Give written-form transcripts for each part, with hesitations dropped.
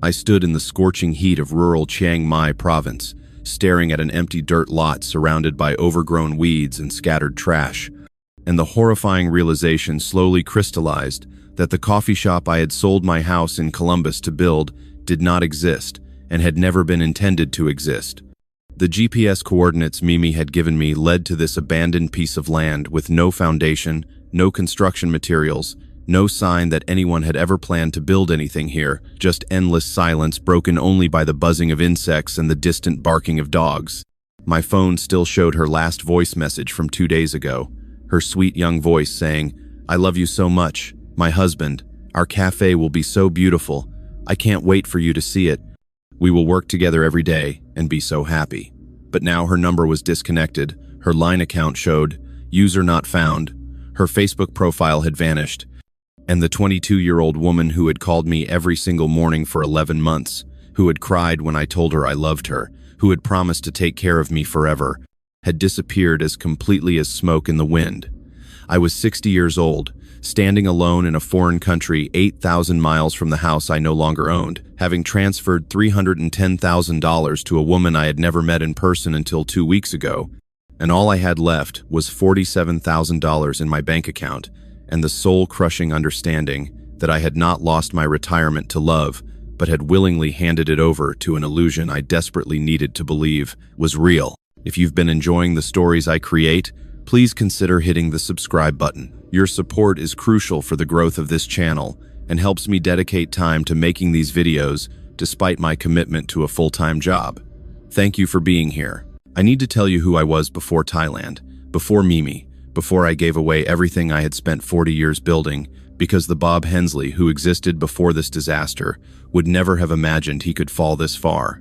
I stood in the scorching heat of rural Chiang Mai province, staring at an empty dirt lot surrounded by overgrown weeds and scattered trash, and the horrifying realization slowly crystallized that the coffee shop I had sold my house in Columbus to build did not exist and had never been intended to exist. The GPS coordinates Mimi had given me led to this abandoned piece of land with no foundation, no construction materials, no sign that anyone had ever planned to build anything here, just endless silence broken only by the buzzing of insects and the distant barking of dogs. My phone still showed her last voice message from 2 days ago, her sweet young voice saying, "I love you so much, my husband. Our cafe will be so beautiful. I can't wait for you to see it. We will work together every day and be so happy." But now her number was disconnected, her Line account showed, "User not found," her Facebook profile had vanished, and the 22-year-old woman who had called me every single morning for 11 months, who had cried when I told her I loved her, who had promised to take care of me forever, had disappeared as completely as smoke in the wind. I was 60 years old, standing alone in a foreign country 8,000 miles from the house I no longer owned, having transferred $310,000 to a woman I had never met in person until 2 weeks ago, and all I had left was $47,000 in my bank account and the soul-crushing understanding that I had not lost my retirement to love, but had willingly handed it over to an illusion I desperately needed to believe was real. If you've been enjoying the stories I create, please consider hitting the subscribe button. Your support is crucial for the growth of this channel and helps me dedicate time to making these videos despite my commitment to a full-time job. Thank you for being here. I need to tell you who I was before Thailand, before Mimi, before I gave away everything I had spent 40 years building, because the Bob Hensley who existed before this disaster would never have imagined he could fall this far.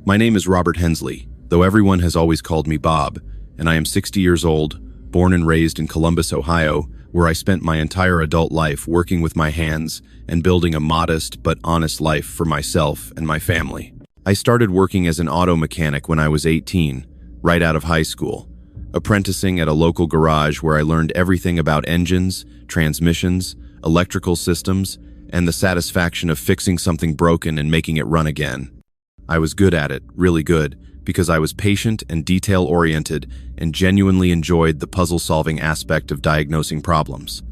My name is Robert Hensley, though everyone has always called me Bob, and I am 60 years old, born and raised in Columbus, Ohio, where I spent my entire adult life working with my hands and building a modest but honest life for myself and my family. I started working as an auto mechanic when I was 18, right out of high school, apprenticing at a local garage where I learned everything about engines, transmissions, electrical systems, and the satisfaction of fixing something broken and making it run again. I was good at it, really good, because I was patient and detail-oriented and genuinely enjoyed the puzzle-solving aspect of diagnosing problems.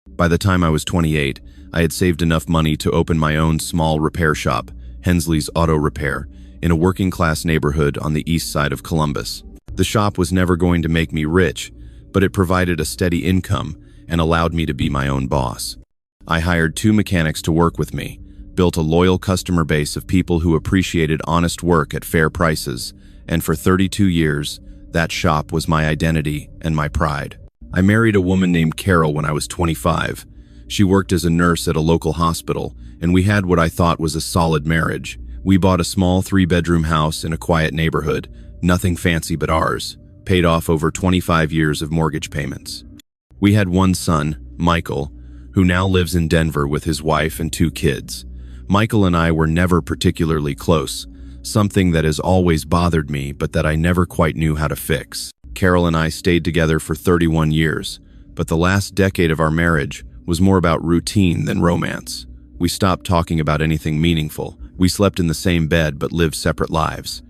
By the time I was 28, I had saved enough money to open my own small repair shop, Hensley's Auto Repair, in a working-class neighborhood on the east side of Columbus. The shop was never going to make me rich, but it provided a steady income and allowed me to be my own boss. I hired 2 mechanics to work with me, built a loyal customer base of people who appreciated honest work at fair prices, and for 32 years, that shop was my identity and my pride. I married a woman named Carol when I was 25. She worked as a nurse at a local hospital, and we had what I thought was a solid marriage. We bought a small 3-bedroom house in a quiet neighborhood, nothing fancy but ours, paid off over 25 years of mortgage payments. We had 1 son, Michael, who now lives in Denver with his wife and 2 kids. Michael and I were never particularly close, something that has always bothered me but that I never quite knew how to fix. Carol and I stayed together for 31 years, but the last decade of our marriage was more about routine than romance. We stopped talking about anything meaningful. We slept in the same bed but lived separate lives.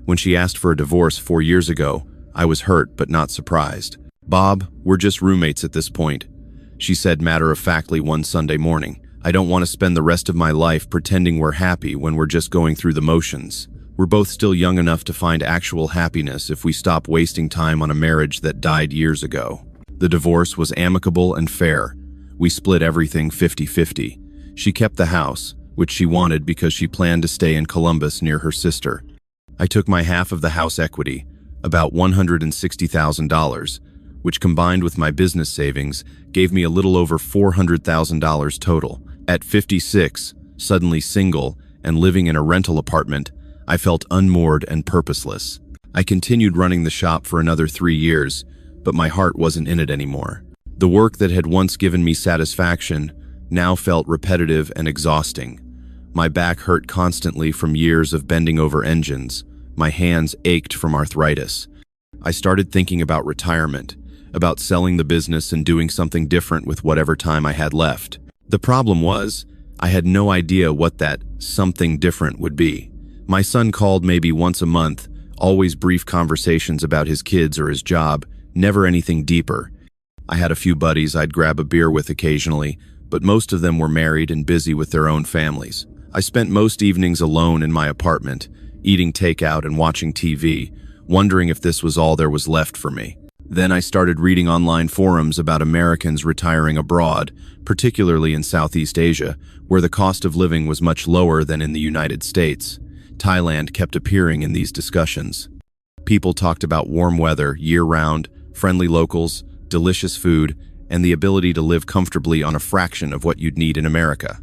When she asked for a divorce 4 years ago, I was hurt but not surprised. "Bob, we're just roommates at this point," she said matter-of-factly one Sunday morning. "I don't want to spend the rest of my life pretending we're happy when we're just going through the motions. We're both still young enough to find actual happiness if we stop wasting time on a marriage that died years ago." The divorce was amicable and fair. We split everything 50-50. She kept the house, which she wanted because she planned to stay in Columbus near her sister. I took my half of the house equity, about $160,000, which combined with my business savings gave me a little over $400,000 total. At 56, suddenly single, and living in a rental apartment, I felt unmoored and purposeless. I continued running the shop for another 3 years, but my heart wasn't in it anymore. The work that had once given me satisfaction now felt repetitive and exhausting. My back hurt constantly from years of bending over engines. My hands ached from arthritis. I started thinking about retirement, about selling the business and doing something different with whatever time I had left. The problem was, I had no idea what that something different would be. My son called maybe once a month, always brief conversations about his kids or his job, never anything deeper. I had a few buddies I'd grab a beer with occasionally, but most of them were married and busy with their own families. I spent most evenings alone in my apartment, eating takeout and watching TV, wondering if this was all there was left for me. Then I started reading online forums about Americans retiring abroad, particularly in Southeast Asia, where the cost of living was much lower than in the United States. Thailand kept appearing in these discussions. People talked about warm weather, year-round, friendly locals, delicious food, and the ability to live comfortably on a fraction of what you'd need in America.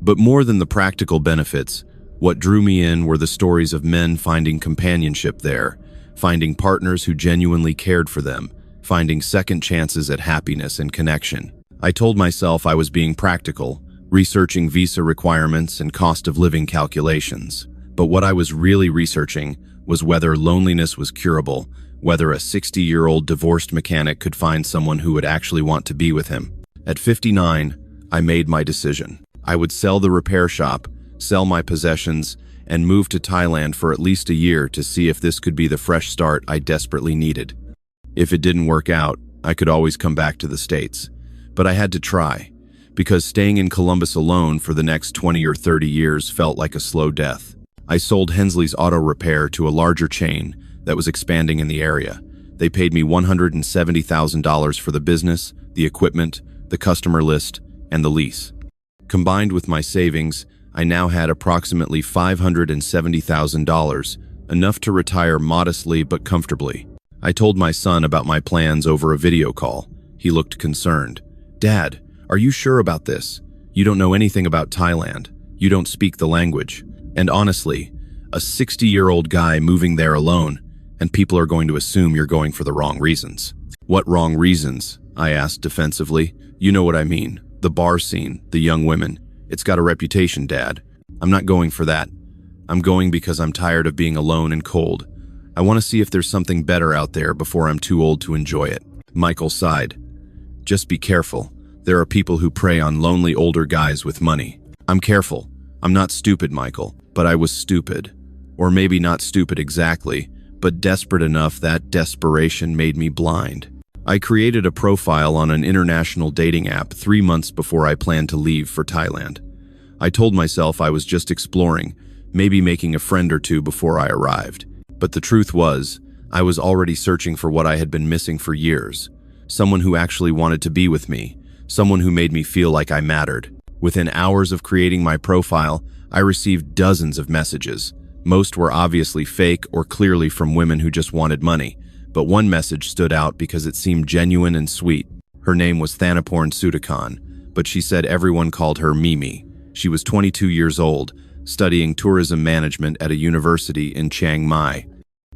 But more than the practical benefits, what drew me in were the stories of men finding companionship there, finding partners who genuinely cared for them, finding second chances at happiness and connection. I told myself I was being practical, researching visa requirements and cost of living calculations. But what I was really researching was whether loneliness was curable, whether a 60-year-old divorced mechanic could find someone who would actually want to be with him. At 59, I made my decision. I would sell the repair shop, sell my possessions, and move to Thailand for at least a year to see if this could be the fresh start I desperately needed. If it didn't work out, I could always come back to the States. But I had to try, because staying in Columbus alone for the next 20 or 30 years felt like a slow death. I sold Hensley's auto repair to a larger chain that was expanding in the area. They paid me $170,000 for the business, the equipment, the customer list, and the lease. Combined with my savings, I now had approximately $570,000, enough to retire modestly but comfortably. I told my son about my plans over a video call. He looked concerned. "Dad, are you sure about this? You don't know anything about Thailand. You don't speak the language. And honestly, a 60-year-old guy moving there alone, and people are going to assume you're going for the wrong reasons." "What wrong reasons?" I asked defensively. "You know what I mean. The bar scene, the young women. It's got a reputation, Dad. I'm not going for that. I'm going because I'm tired of being alone and cold. I want to see if there's something better out there before I'm too old to enjoy it." Michael sighed. "Just be careful. There are people who prey on lonely older guys with money." "I'm careful. I'm not stupid, Michael. But I was stupid. Or maybe not stupid exactly, but desperate enough that desperation made me blind. I created a profile on an international dating app 3 months before I planned to leave for Thailand. I told myself I was just exploring, maybe making a friend or two before I arrived. But the truth was, I was already searching for what I had been missing for years. Someone who actually wanted to be with me, someone who made me feel like I mattered. Within hours of creating my profile, I received dozens of messages. Most were obviously fake or clearly from women who just wanted money, but one message stood out because it seemed genuine and sweet. Her name was Thanaporn Sudakon, but she said everyone called her Mimi. She was 22 years old, studying tourism management at a university in Chiang Mai.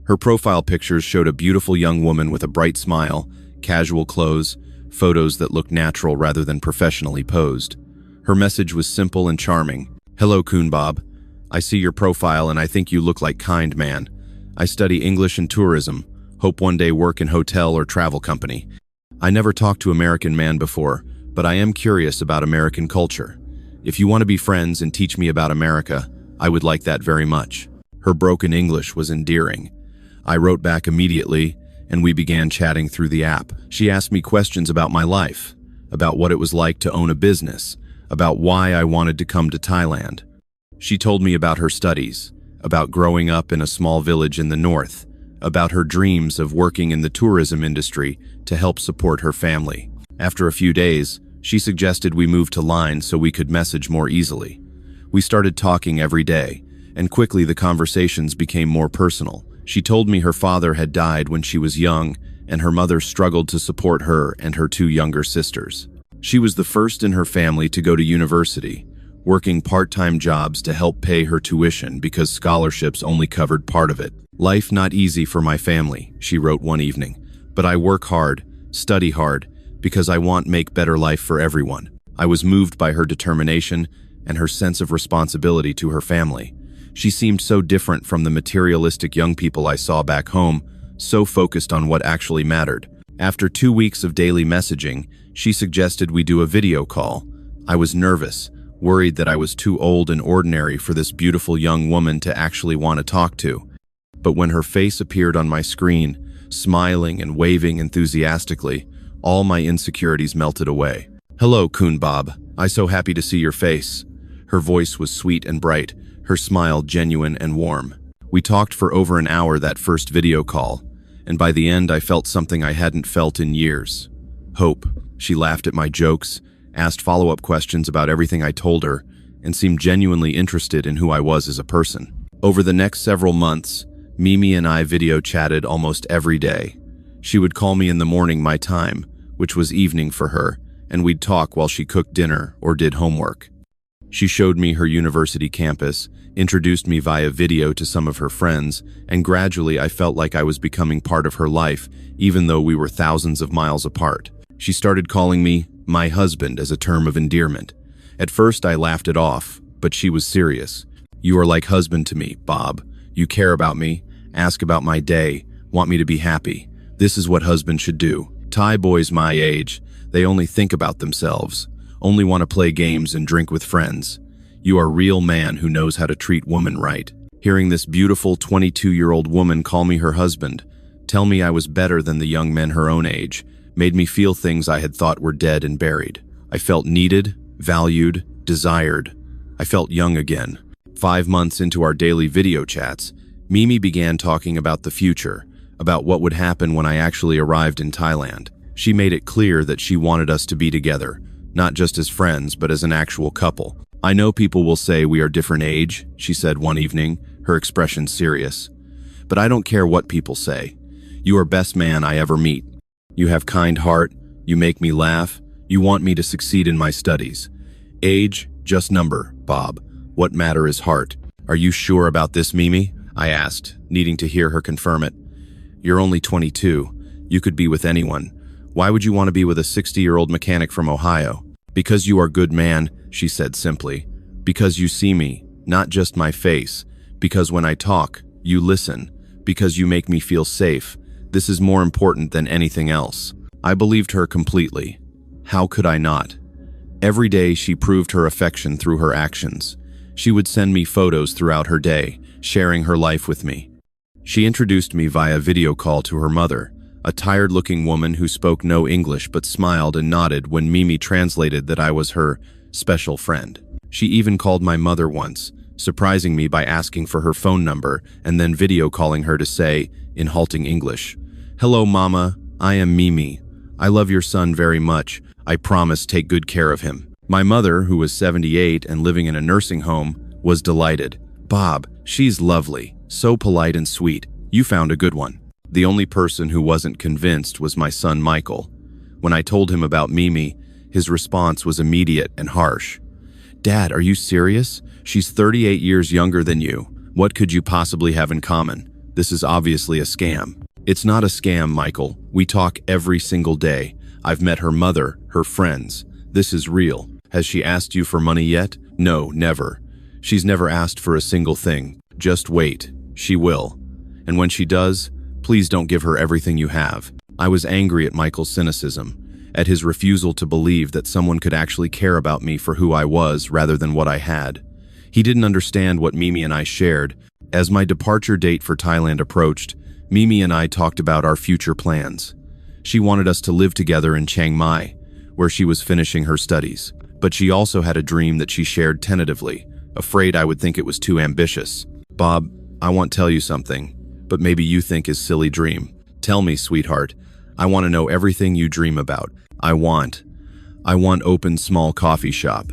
Her profile pictures showed a beautiful young woman with a bright smile, casual clothes, photos that looked natural rather than professionally posed. Her message was simple and charming. "Hello, Bob. I see your profile and I think you look like kind man. I study English and tourism. Hope one day work in hotel or travel company. I never talked to American man before, but I am curious about American culture. If you want to be friends and teach me about America, I would like that very much." Her broken English was endearing. I wrote back immediately, and we began chatting through the app. She asked me questions about my life, about what it was like to own a business, about why I wanted to come to Thailand. She told me about her studies, about growing up in a small village in the north, about her dreams of working in the tourism industry to help support her family. After a few days, she suggested we move to Line so we could message more easily. We started talking every day, and quickly the conversations became more personal. She told me her father had died when she was young, and her mother struggled to support her and her 2 younger sisters. She was the first in her family to go to university, working part-time jobs to help pay her tuition because scholarships only covered part of it. "Life not easy for my family," she wrote one evening, "but I work hard, study hard, because I want make better life for everyone." I was moved by her determination and her sense of responsibility to her family. She seemed so different from the materialistic young people I saw back home, so focused on what actually mattered. After 2 weeks of daily messaging, she suggested we do a video call. I was nervous, worried that I was too old and ordinary for this beautiful young woman to actually want to talk to. But when her face appeared on my screen, smiling and waving enthusiastically, all my insecurities melted away. "Hello, Kun Bob. I'm so happy to see your face." Her voice was sweet and bright, her smile genuine and warm. We talked for over an hour that first video call, and by the end I felt something I hadn't felt in years. Hope. She laughed at my jokes, asked follow-up questions about everything I told her, and seemed genuinely interested in who I was as a person. Over the next several months, Mimi and I video chatted almost every day. She would call me in the morning my time, which was evening for her, and we'd talk while she cooked dinner or did homework. She showed me her university campus, introduced me via video to some of her friends, and gradually I felt like I was becoming part of her life, even though we were thousands of miles apart. She started calling me my husband as a term of endearment. At first I laughed it off, but she was serious. "You are like husband to me, Bob. You care about me, ask about my day, want me to be happy. This is what husbands should do. Thai boys my age, they only think about themselves, only want to play games and drink with friends. You are a real man who knows how to treat women right." Hearing this beautiful 22-year-old woman call me her husband, tell me I was better than the young men her own age, made me feel things I had thought were dead and buried. I felt needed, valued, desired. I felt young again. 5 months into our daily video chats, Mimi began talking about the future, about what would happen when I actually arrived in Thailand. She made it clear that she wanted us to be together, not just as friends, but as an actual couple. "I know people will say we are different age," she said one evening, her expression serious. "But I don't care what people say. You are best man I ever meet. You have kind heart, you make me laugh, you want me to succeed in my studies. Age, just number, Bob. What matter is heart." "Are you sure about this, Mimi?" I asked, needing to hear her confirm it. "You're only 22. You could be with anyone. Why would you want to be with a 60-year-old mechanic from Ohio?" "Because you are good man," she said simply. "Because you see me, not just my face. Because when I talk, you listen. Because you make me feel safe. This is more important than anything else." I believed her completely. How could I not? Every day she proved her affection through her actions. She would send me photos throughout her day, sharing her life with me. She introduced me via video call to her mother, a tired-looking woman who spoke no English but smiled and nodded when Mimi translated that I was her special friend. She even called my mother once, surprising me by asking for her phone number and then video calling her to say, in halting English, "Hello, Mama. I am Mimi. I love your son very much. I promise take good care of him." My mother, who was 78 and living in a nursing home, was delighted. "Bob, she's lovely, so polite and sweet. You found a good one." The only person who wasn't convinced was my son Michael. When I told him about Mimi, his response was immediate and harsh. "Dad, are you serious? She's 38 years younger than you. What could you possibly have in common? This is obviously a scam." "It's not a scam, Michael. We talk every single day. I've met her mother, her friends. This is real. Has she asked you for money yet?" "No, never. She's never asked for a single thing. Just wait. She will. And when she does, please don't give her everything you have." I was angry at Michael's cynicism, at his refusal to believe that someone could actually care about me for who I was rather than what I had. He didn't understand what Mimi and I shared. As my departure date for Thailand approached, Mimi and I talked about our future plans. She wanted us to live together in Chiang Mai, where she was finishing her studies. But she also had a dream that she shared tentatively, afraid I would think it was too ambitious. "Bob, I want to tell you something, but maybe you think is silly dream. Tell me, sweetheart. I want to know everything you dream about. I want open small coffee shop.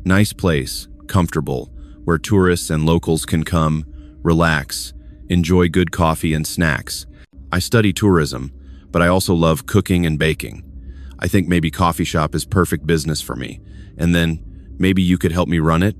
Nice place, comfortable, where tourists and locals can come, relax, enjoy good coffee and snacks. I study tourism, but I also love cooking and baking. I think maybe coffee shop is perfect business for me. And then, maybe you could help me run it?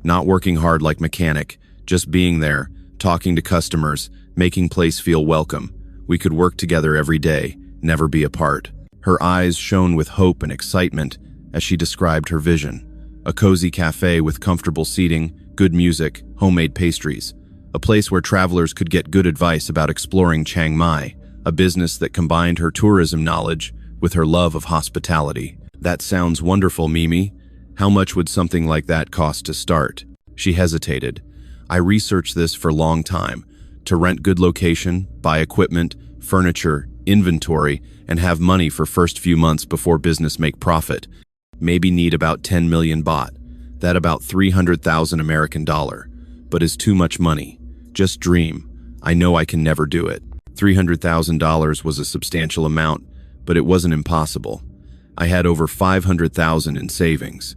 Not working hard like mechanic, just being there, talking to customers, making place feel welcome. We could work together every day, never be apart." Her eyes shone with hope and excitement as she described her vision. A cozy cafe with comfortable seating, good music, homemade pastries. A place where travelers could get good advice about exploring Chiang Mai. A business that combined her tourism knowledge with her love of hospitality. "That sounds wonderful, Mimi. How much would something like that cost to start? She hesitated. I researched this for a long time. To rent good location, buy equipment, furniture, inventory, and have money for first few months before business make profit. Maybe need about 10 million baht. That about 300,000 American dollar. But is too much money. Just dream. I know I can never do it. $300,000 was a substantial amount, but it wasn't impossible. I had over 500,000 in savings.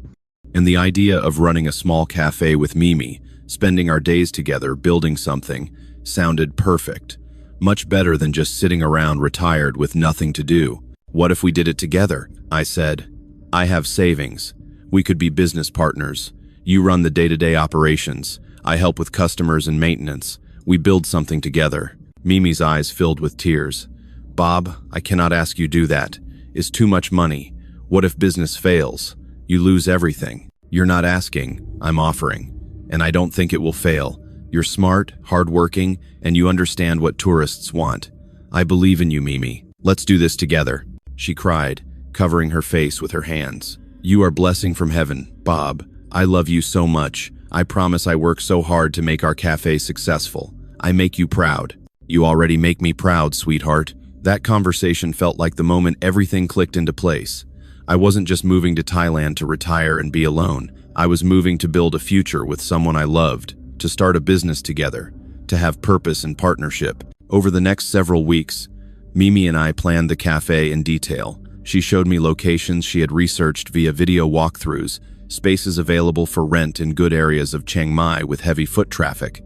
And the idea of running a small cafe with Mimi, spending our days together building something, sounded perfect. Much better than just sitting around retired with nothing to do. What if we did it together? I said. I have savings. We could be business partners. You run the day-to-day operations. I help with customers and maintenance. We build something together. Mimi's eyes filled with tears. Bob, I cannot ask you do that. It's too much money. What if business fails? You lose everything. You're not asking, I'm offering. And I don't think it will fail. You're smart, hardworking, and you understand what tourists want. I believe in you, Mimi. Let's do this together. She cried, covering her face with her hands. You are a blessing from heaven, Bob. I love you so much. I promise I work so hard to make our cafe successful. I make you proud. You already make me proud, sweetheart. That conversation felt like the moment everything clicked into place. I wasn't just moving to Thailand to retire and be alone. I was moving to build a future with someone I loved, to start a business together, to have purpose and partnership. Over the next several weeks, Mimi and I planned the cafe in detail. She showed me locations she had researched via video walkthroughs, spaces available for rent in good areas of Chiang Mai with heavy foot traffic.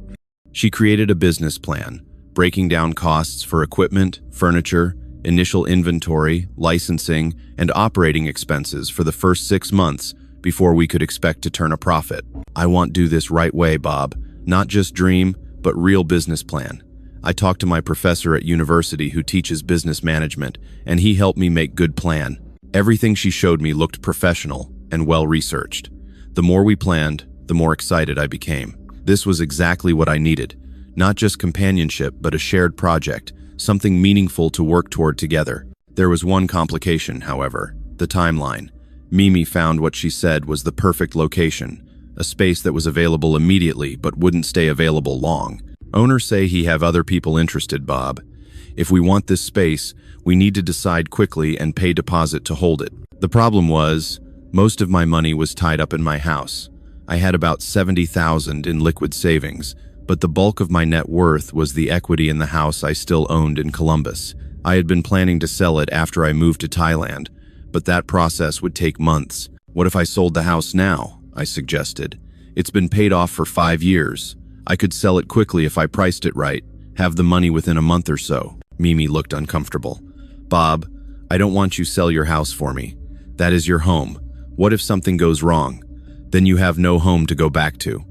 She created a business plan, breaking down costs for equipment, furniture, initial inventory, licensing, and operating expenses for the first 6 months before we could expect to turn a profit. I want to do this right way, Bob. Not just dream, but real business plan. I talked to my professor at university who teaches business management, and he helped me make good plan. Everything she showed me looked professional and well-researched. The more we planned, the more excited I became. This was exactly what I needed. Not just companionship, but a shared project, something meaningful to work toward together. There was one complication, however, the timeline. Mimi found what she said was the perfect location, a space that was available immediately but wouldn't stay available long. Owners say he have other people interested, Bob. If we want this space, we need to decide quickly and pay deposit to hold it. The problem was, most of my money was tied up in my house. I had about 70,000 in liquid savings, but the bulk of my net worth was the equity in the house I still owned in Columbus. I had been planning to sell it after I moved to Thailand, but that process would take months. What if I sold the house now? I suggested. It's been paid off for 5 years. I could sell it quickly if I priced it right, have the money within a month or so. Mimi looked uncomfortable. Bob, I don't want you to sell your house for me. That is your home. What if something goes wrong? Then you have no home to go back to.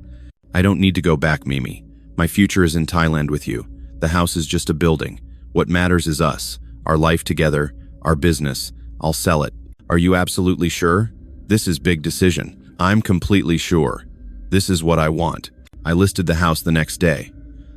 I don't need to go back, Mimi. My future is in Thailand with you. The house is just a building. What matters is us, our life together, our business. I'll sell it. Are you absolutely sure? This is big decision. I'm completely sure. This is what I want. I listed the house the next day.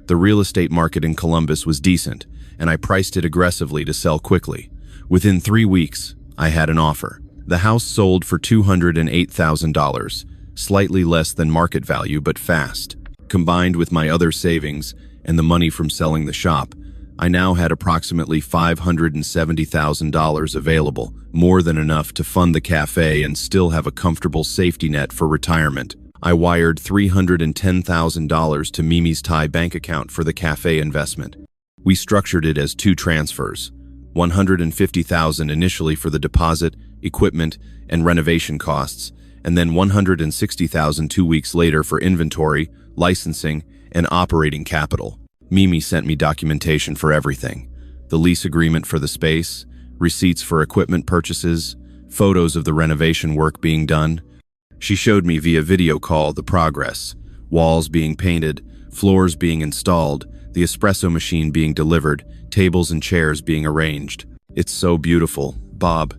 The real estate market in Columbus was decent, and I priced it aggressively to sell quickly. Within 3 weeks, I had an offer. The house sold for $208,000, slightly less than market value but fast. Combined with my other savings and the money from selling the shop, I now had approximately $570,000 available, more than enough to fund the cafe and still have a comfortable safety net for retirement. I wired $310,000 to Mimi's Thai bank account for the cafe investment. We structured it as 2 transfers, $150,000 initially for the deposit, equipment, and renovation costs, and then $160,000 2 weeks later for inventory, licensing, and operating capital. Mimi sent me documentation for everything. The lease agreement for the space, receipts for equipment purchases, photos of the renovation work being done. She showed me via video call the progress, walls being painted, floors being installed, the espresso machine being delivered, tables and chairs being arranged. It's so beautiful, Bob.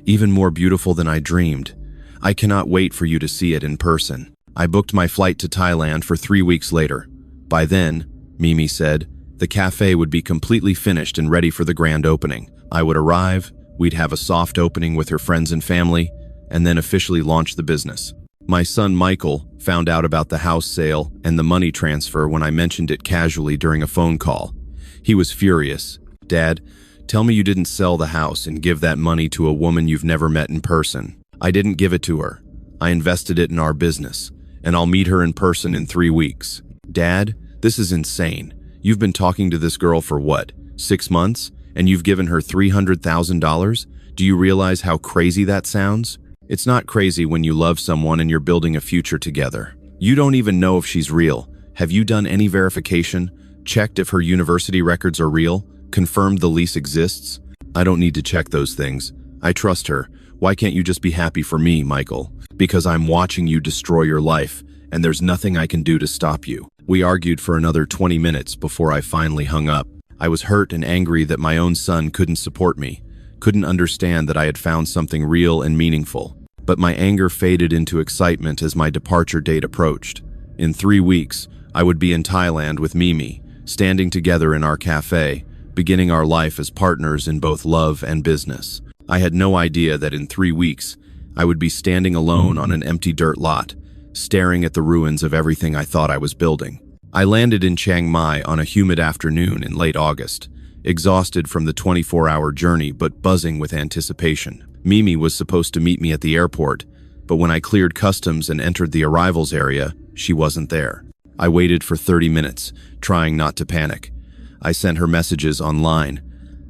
Even more beautiful than I dreamed. I cannot wait for you to see it in person. I booked my flight to Thailand for 3 weeks later. By then, Mimi said, the cafe would be completely finished and ready for the grand opening. I would arrive, we'd have a soft opening with her friends and family, and then officially launch the business. My son Michael found out about the house sale and the money transfer when I mentioned it casually during a phone call. He was furious. "Dad, tell me you didn't sell the house and give that money to a woman you've never met in person." "I didn't give it to her. I invested it in our business, and I'll meet her in person in 3 weeks." "Dad, this is insane. You've been talking to this girl for what, 6 months? And you've given her $300,000? Do you realize how crazy that sounds?" "It's not crazy when you love someone and you're building a future together. You don't even know if she's real. Have you done any verification? Checked if her university records are real? Confirmed the lease exists?" "I don't need to check those things. I trust her. Why can't you just be happy for me, Michael?" "Because I'm watching you destroy your life, and there's nothing I can do to stop you." We argued for another 20 minutes before I finally hung up. I was hurt and angry that my own son couldn't support me, couldn't understand that I had found something real and meaningful. But my anger faded into excitement as my departure date approached. In 3 weeks, I would be in Thailand with Mimi, standing together in our café, beginning our life as partners in both love and business. I had no idea that in 3 weeks, I would be standing alone on an empty dirt lot, staring at the ruins of everything I thought I was building. I landed in Chiang Mai on a humid afternoon in late August, exhausted from the 24-hour journey but buzzing with anticipation. Mimi was supposed to meet me at the airport, but when I cleared customs and entered the arrivals area, she wasn't there. I waited for 30 minutes, trying not to panic. I sent her messages online.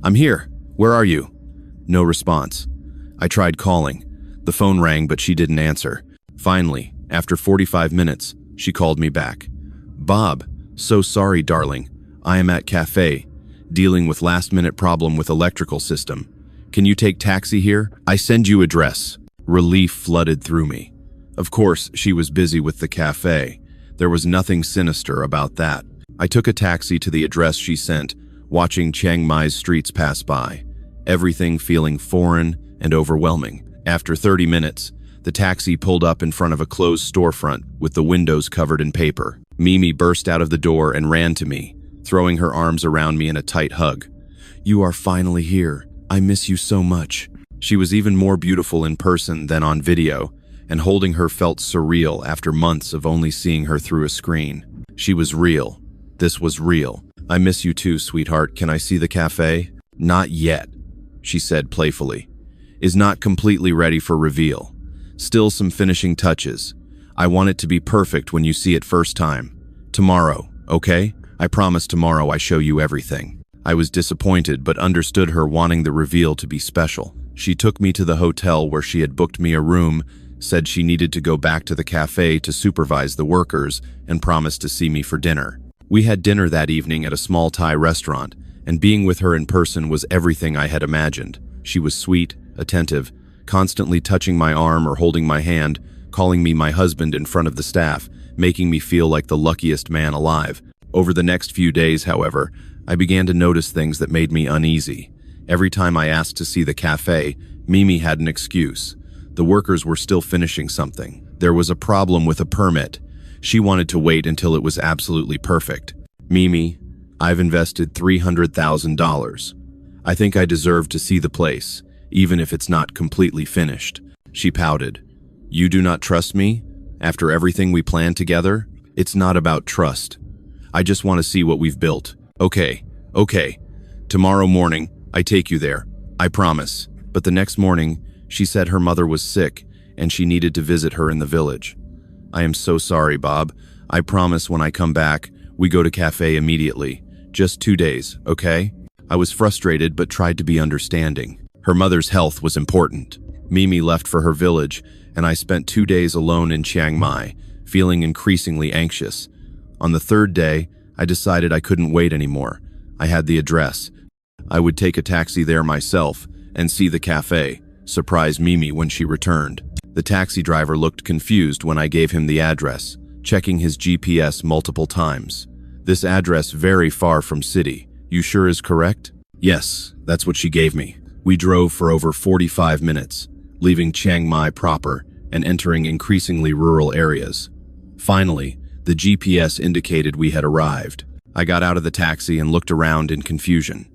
"I'm here. Where are you?" No response. I tried calling. The phone rang, but she didn't answer. Finally, after 45 minutes, she called me back. "Bob, so sorry, darling. I am at café, dealing with last-minute problem with electrical system. Can you take taxi here? I send you address." Relief flooded through me. Of course, she was busy with the café. There was nothing sinister about that. I took a taxi to the address she sent, watching Chiang Mai's streets pass by, everything feeling foreign and overwhelming. After 30 minutes, the taxi pulled up in front of a closed storefront with the windows covered in paper. Mimi burst out of the door and ran to me, throwing her arms around me in a tight hug. "You are finally here. I miss you so much." She was even more beautiful in person than on video, and holding her felt surreal after months of only seeing her through a screen. She was real. This was real. "I miss you too, sweetheart. Can I see the cafe?" "Not yet," she said playfully. "Is not completely ready for reveal. Still some finishing touches. I want it to be perfect when you see it first time. Tomorrow, okay? I promise tomorrow I show you everything." I was disappointed but understood her wanting the reveal to be special. She took me to the hotel where she had booked me a room, said she needed to go back to the cafe to supervise the workers, and promised to see me for dinner. We had dinner that evening at a small Thai restaurant, and being with her in person was everything I had imagined. She was sweet, attentive, constantly touching my arm or holding my hand, calling me my husband in front of the staff, making me feel like the luckiest man alive. Over the next few days, however, I began to notice things that made me uneasy. Every time I asked to see the cafe, Mimi had an excuse. The workers were still finishing something. There was a problem with a permit. She wanted to wait until it was absolutely perfect. "Mimi, I've invested $300,000. I think I deserve to see the place, even if it's not completely finished." She pouted. "You do not trust me? After everything we planned together? It's not about trust. I just want to see what we've built." Okay. Tomorrow morning, I take you there. I promise." But the next morning, she said her mother was sick and she needed to visit her in the village. "I am so sorry, Bob. I promise when I come back, we go to cafe immediately. Just 2 days, okay?" I was frustrated but tried to be understanding. Her mother's health was important. Mimi left for her village, and I spent 2 days alone in Chiang Mai, feeling increasingly anxious. On the 3rd day, I decided I couldn't wait anymore. I had the address. I would take a taxi there myself and see the cafe, surprise Mimi when she returned. The taxi driver looked confused when I gave him the address, checking his GPS multiple times. "This address very far from city. You sure is correct?" "Yes, that's what she gave me." We drove for over 45 minutes, leaving Chiang Mai proper and entering increasingly rural areas. Finally, the GPS indicated we had arrived. I got out of the taxi and looked around in confusion.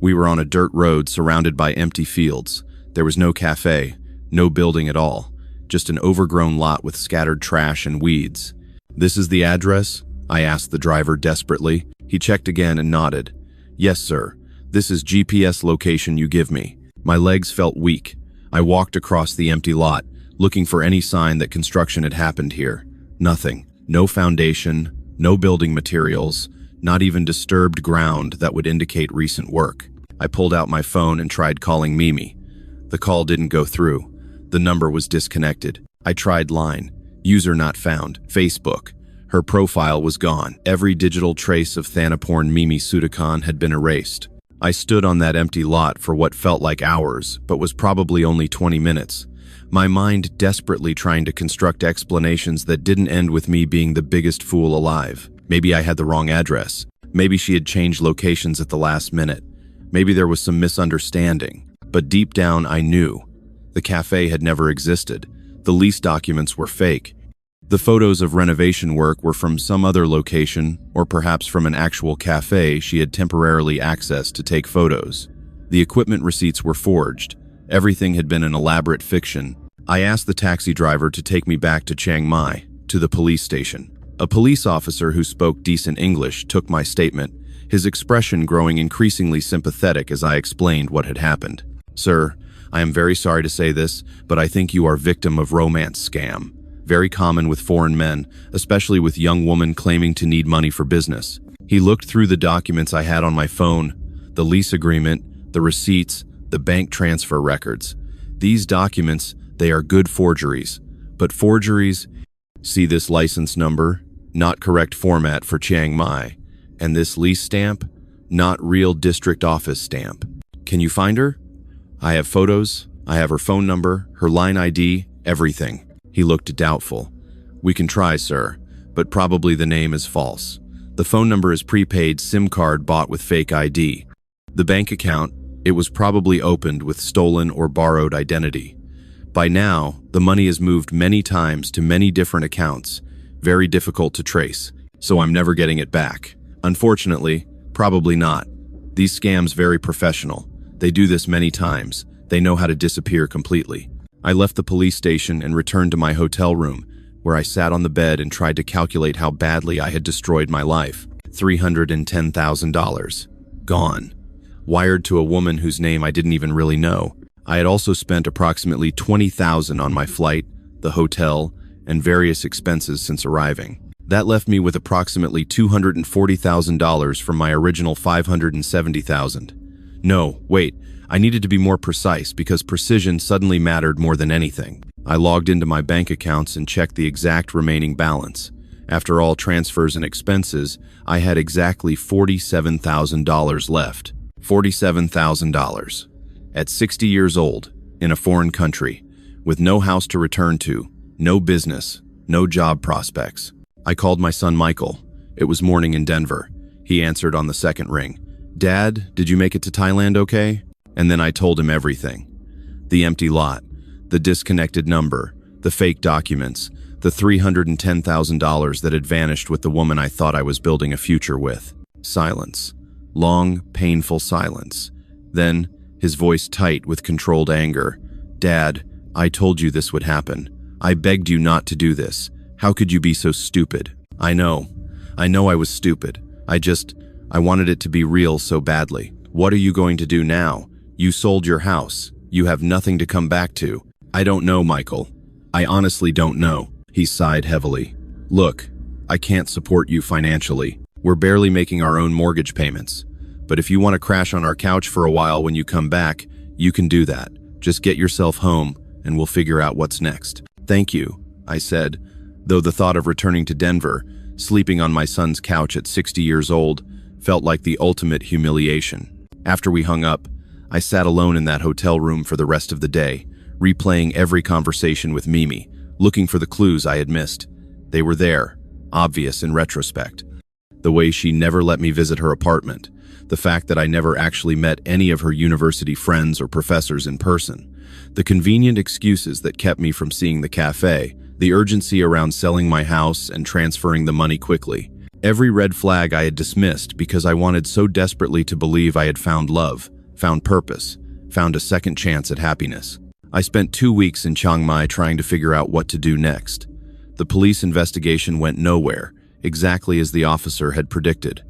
We were on a dirt road surrounded by empty fields. There was no cafe, no building at all. just an overgrown lot with scattered trash and weeds. "This is the address?" I asked the driver desperately. He checked again and nodded. "Yes, sir. This is GPS location you give me." My legs felt weak. I walked across the empty lot, looking for any sign that construction had happened here. Nothing. No foundation, no building materials, not even disturbed ground that would indicate recent work. I pulled out my phone and tried calling Mimi. The call didn't go through. The number was disconnected. I tried Line. User not found. Facebook. Her profile was gone. Every digital trace of Thanaporn Mimi Sudakon had been erased. I stood on that empty lot for what felt like hours, but was probably only 20 minutes. My mind desperately trying to construct explanations that didn't end with me being the biggest fool alive. Maybe I had the wrong address. Maybe she had changed locations at the last minute. Maybe there was some misunderstanding. But deep down, I knew. The cafe had never existed. The lease documents were fake. The photos of renovation work were from some other location, or perhaps from an actual cafe she had temporarily accessed to take photos. The equipment receipts were forged. Everything had been an elaborate fiction. I asked the taxi driver to take me back to Chiang Mai, to the police station. A police officer who spoke decent English took my statement, his expression growing increasingly sympathetic as I explained what had happened. "Sir, I am very sorry to say this, but I think you are victim of romance scam. Very common with foreign men, especially with young women claiming to need money for business." He looked through the documents I had on my phone, the lease agreement, the receipts, the bank transfer records. These documents, they are good forgeries. But forgeries, see this license number, not correct format for Chiang Mai. And this lease stamp, not real district office stamp. Can you find her? I have photos, I have her phone number, her line ID, everything. He looked doubtful. "We can try, sir, but probably the name is false. The phone number is prepaid SIM card bought with fake ID. The bank account, it was probably opened with stolen or borrowed identity. By now, the money has moved many times to many different accounts, very difficult to trace, so I'm never getting it back. Unfortunately, probably not. These scams very professional. They do this many times. They know how to disappear completely." I left the police station and returned to my hotel room, where I sat on the bed and tried to calculate how badly I had destroyed my life. $310,000. Gone. Wired to a woman whose name I didn't even really know. I had also spent approximately $20,000 on my flight, the hotel, and various expenses since arriving. That left me with approximately $240,000 from my original $570,000. No, wait, I needed to be more precise because precision suddenly mattered more than anything. I logged into my bank accounts and checked the exact remaining balance. After all transfers and expenses, I had exactly $47,000 left. $47,000. At 60 years old, in a foreign country, with no house to return to, no business, no job prospects. I called my son Michael. It was morning in Denver. He answered on the second ring. "Dad, did you make it to Thailand okay?" And then I told him everything. The empty lot, the disconnected number, the fake documents, the $310,000 that had vanished with the woman I thought I was building a future with. Silence. Long, painful silence. Then, his voice tight with controlled anger. "Dad, I told you this would happen. I begged you not to do this. How could you be so stupid?" I know I was stupid. I wanted it to be real so badly. "What are you going to do now? You sold your house. You have nothing to come back to." "I don't know, Michael. I honestly don't know." He sighed heavily. "Look, I can't support you financially. We're barely making our own mortgage payments. But if you want to crash on our couch for a while when you come back, you can do that. Just get yourself home, and we'll figure out what's next." "Thank you," I said, though the thought of returning to Denver, sleeping on my son's couch at 60 years old, felt like the ultimate humiliation. After we hung up, I sat alone in that hotel room for the rest of the day, replaying every conversation with Mimi, looking for the clues I had missed. They were there, obvious in retrospect. The way she never let me visit her apartment, the fact that I never actually met any of her university friends or professors in person, the convenient excuses that kept me from seeing the cafe, the urgency around selling my house and transferring the money quickly. Every red flag I had dismissed because I wanted so desperately to believe I had found love, found purpose, found a second chance at happiness. I spent 2 weeks in Chiang Mai trying to figure out what to do next. The police investigation went nowhere, exactly as the officer had predicted.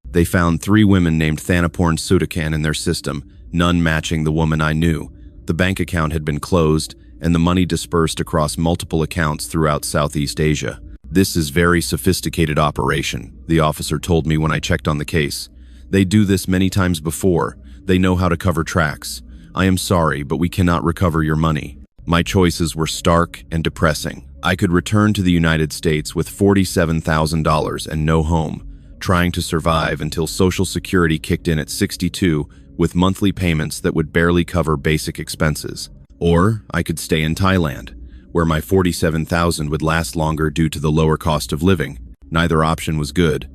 They found 3 women named Thanaporn Sudakan in their system, none matching the woman I knew. The bank account had been closed, and the money dispersed across multiple accounts throughout Southeast Asia. This is very sophisticated operation, the officer told me when I checked on the case. They do this many times before. They know how to cover tracks. I am sorry, but we cannot recover your money. My choices were stark and depressing. I could return to the United States with $47,000 and no home, trying to survive until Social Security kicked in at 62 with monthly payments that would barely cover basic expenses. Or I could stay in Thailand, where my $47,000 would last longer due to the lower cost of living. Neither option was good,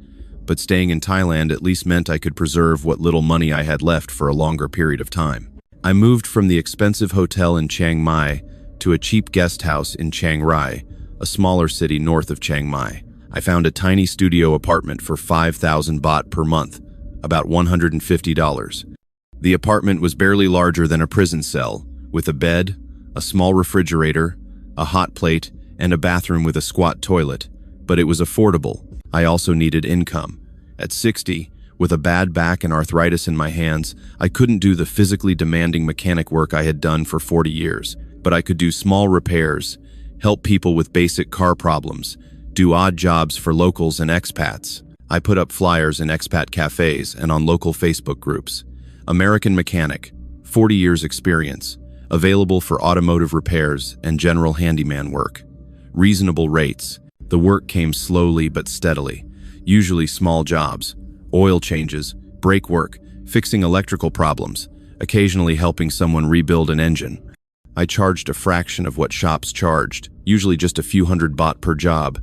but staying in Thailand at least meant I could preserve what little money I had left for a longer period of time. I moved from the expensive hotel in Chiang Mai to a cheap guest house in Chiang Rai, a smaller city north of Chiang Mai. I found a tiny studio apartment for 5,000 baht per month, about $150. The apartment was barely larger than a prison cell, with a bed, a small refrigerator, a hot plate, and a bathroom with a squat toilet, but it was affordable. I also needed income. At 60, with a bad back and arthritis in my hands, I couldn't do the physically demanding mechanic work I had done for 40 years, but I could do small repairs, help people with basic car problems, do odd jobs for locals and expats. I put up flyers in expat cafes and on local Facebook groups. American mechanic, 40 years experience, available for automotive repairs and general handyman work. Reasonable rates. The work came slowly but steadily, usually small jobs, oil changes, brake work, fixing electrical problems, occasionally helping someone rebuild an engine. I charged a fraction of what shops charged, usually just a few hundred baht per job,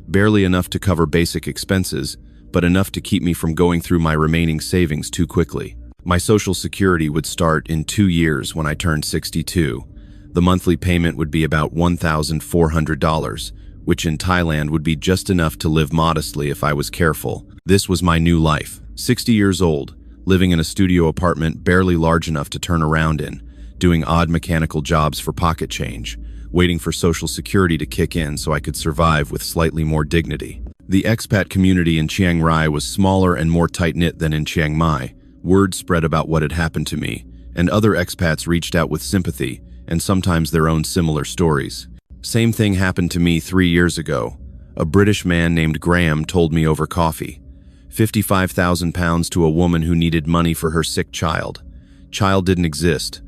barely enough to cover basic expenses, but enough to keep me from going through my remaining savings too quickly. My Social Security would start in 2 years when I turned 62. The monthly payment would be about $1,400, which in Thailand would be just enough to live modestly if I was careful. This was my new life. 60 years old, living in a studio apartment barely large enough to turn around in, doing odd mechanical jobs for pocket change, waiting for Social Security to kick in so I could survive with slightly more dignity. The expat community in Chiang Rai was smaller and more tight-knit than in Chiang Mai. Word spread about what had happened to me, and other expats reached out with sympathy and sometimes their own similar stories. Same thing happened to me 3 years ago. A British man named Graham told me over coffee. £55,000 to a woman who needed money for her sick child. Child didn't exist.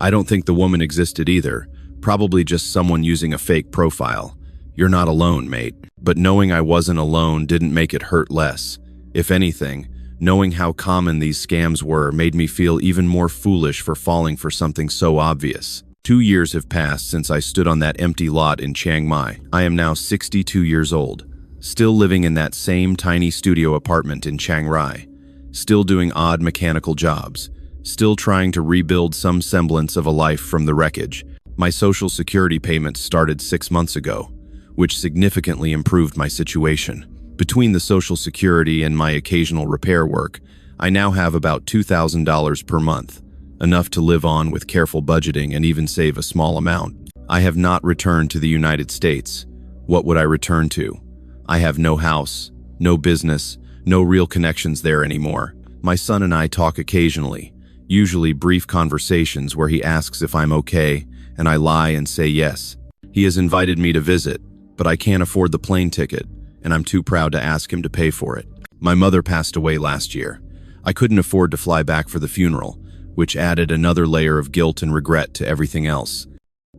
I don't think the woman existed either. Probably just someone using a fake profile. You're not alone, mate. But knowing I wasn't alone didn't make it hurt less. If anything, knowing how common these scams were made me feel even more foolish for falling for something so obvious. 2 years have passed since I stood on that empty lot in Chiang Mai. I am now 62 years old, still living in that same tiny studio apartment in Chiang Rai, still doing odd mechanical jobs, still trying to rebuild some semblance of a life from the wreckage. My Social Security payments started 6 months ago, which significantly improved my situation. Between the Social Security and my occasional repair work, I now have about $2,000 per month, enough to live on with careful budgeting and even save a small amount. I have not returned to the United States. What would I return to? I have no house, no business, no real connections there anymore. My son and I talk occasionally, usually brief conversations where he asks if I'm okay, and I lie and say yes. He has invited me to visit, but I can't afford the plane ticket, and I'm too proud to ask him to pay for it. My mother passed away last year. I couldn't afford to fly back for the funeral, which added another layer of guilt and regret to everything else.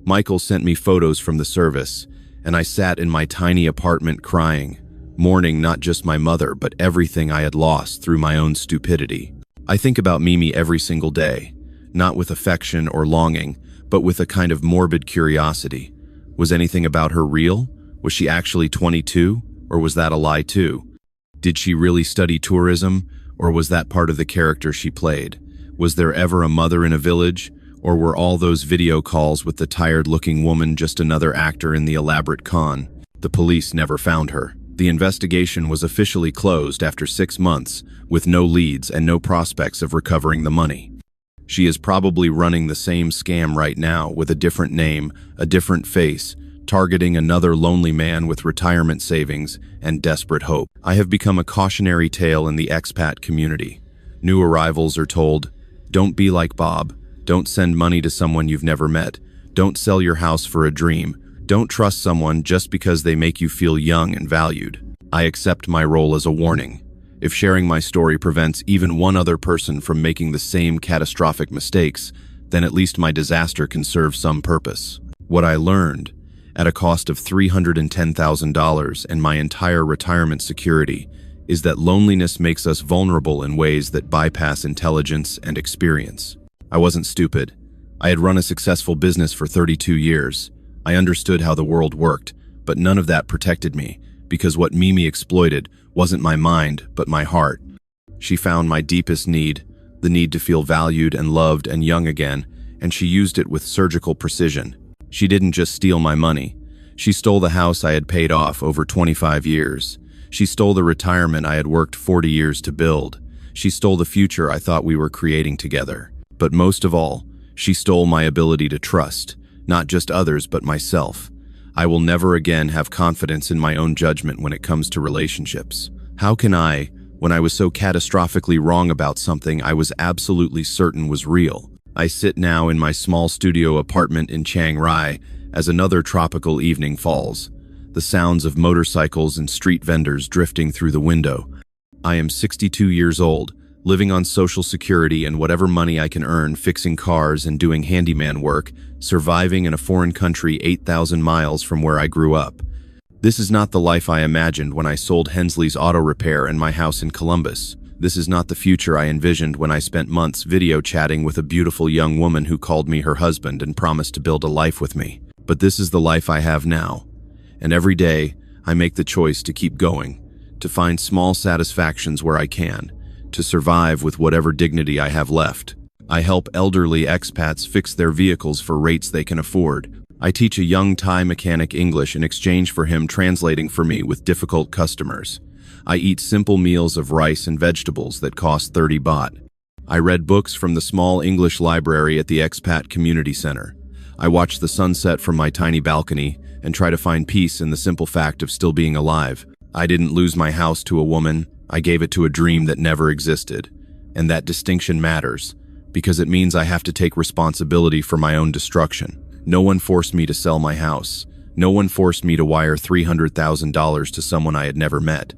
Michael sent me photos from the service, and I sat in my tiny apartment crying, mourning not just my mother, but everything I had lost through my own stupidity. I think about Mimi every single day, not with affection or longing, but with a kind of morbid curiosity. Was anything about her real? Was she actually 22, or was that a lie too? Did she really study tourism, or was that part of the character she played? Was there ever a mother in a village, or were all those video calls with the tired-looking woman just another actor in the elaborate con? The police never found her. The investigation was officially closed after 6 months, with no leads and no prospects of recovering the money. She is probably running the same scam right now with a different name, a different face, targeting another lonely man with retirement savings and desperate hope. I have become a cautionary tale in the expat community. New arrivals are told, "Don't be like Bob. Don't send money to someone you've never met. Don't sell your house for a dream. Don't trust someone just because they make you feel young and valued." I accept my role as a warning. If sharing my story prevents even one other person from making the same catastrophic mistakes, then at least my disaster can serve some purpose. What I learned, at a cost of $310,000 and my entire retirement security, is that loneliness makes us vulnerable in ways that bypass intelligence and experience. I wasn't stupid. I had run a successful business for 32 years. I understood how the world worked, but none of that protected me, because what Mimi exploited wasn't my mind, but my heart. She found my deepest need, the need to feel valued and loved and young again, and she used it with surgical precision. She didn't just steal my money. She stole the house I had paid off over 25 years. She stole the retirement I had worked 40 years to build. She stole the future I thought we were creating together. But most of all, she stole my ability to trust, not just others but myself. I will never again have confidence in my own judgment when it comes to relationships. How can I, when I was so catastrophically wrong about something I was absolutely certain was real? I sit now in my small studio apartment in Chiang Rai as another tropical evening falls, the sounds of motorcycles and street vendors drifting through the window. I am 62 years old, living on Social Security and whatever money I can earn fixing cars and doing handyman work, surviving in a foreign country 8,000 miles from where I grew up. This is not the life I imagined when I sold Hensley's auto repair and my house in Columbus. This is not the future I envisioned when I spent months video chatting with a beautiful young woman who called me her husband and promised to build a life with me. But this is the life I have now. And every day, I make the choice to keep going, to find small satisfactions where I can, to survive with whatever dignity I have left. I help elderly expats fix their vehicles for rates they can afford. I teach a young Thai mechanic English in exchange for him translating for me with difficult customers. I eat simple meals of rice and vegetables that cost 30 baht. I read books from the small English library at the Expat Community Center. I watch the sunset from my tiny balcony and try to find peace in the simple fact of still being alive. I didn't lose my house to a woman. I gave it to a dream that never existed. And that distinction matters, because it means I have to take responsibility for my own destruction. No one forced me to sell my house. No one forced me to wire $300,000 to someone I had never met.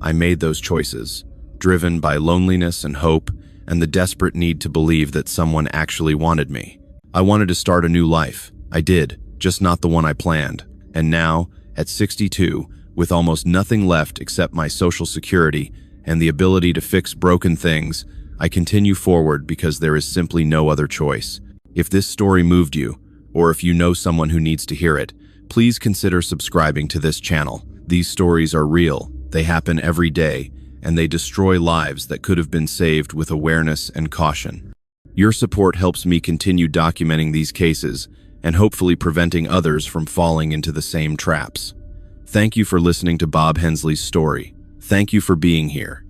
I made those choices, driven by loneliness and hope, and the desperate need to believe that someone actually wanted me. I wanted to start a new life. I did, just not the one I planned. And now, at 62, with almost nothing left except my Social Security and the ability to fix broken things, I continue forward because there is simply no other choice. If this story moved you, or if you know someone who needs to hear it, please consider subscribing to this channel. These stories are real, they happen every day, and they destroy lives that could have been saved with awareness and caution. Your support helps me continue documenting these cases and hopefully preventing others from falling into the same traps. Thank you for listening to Bob Hensley's story. Thank you for being here.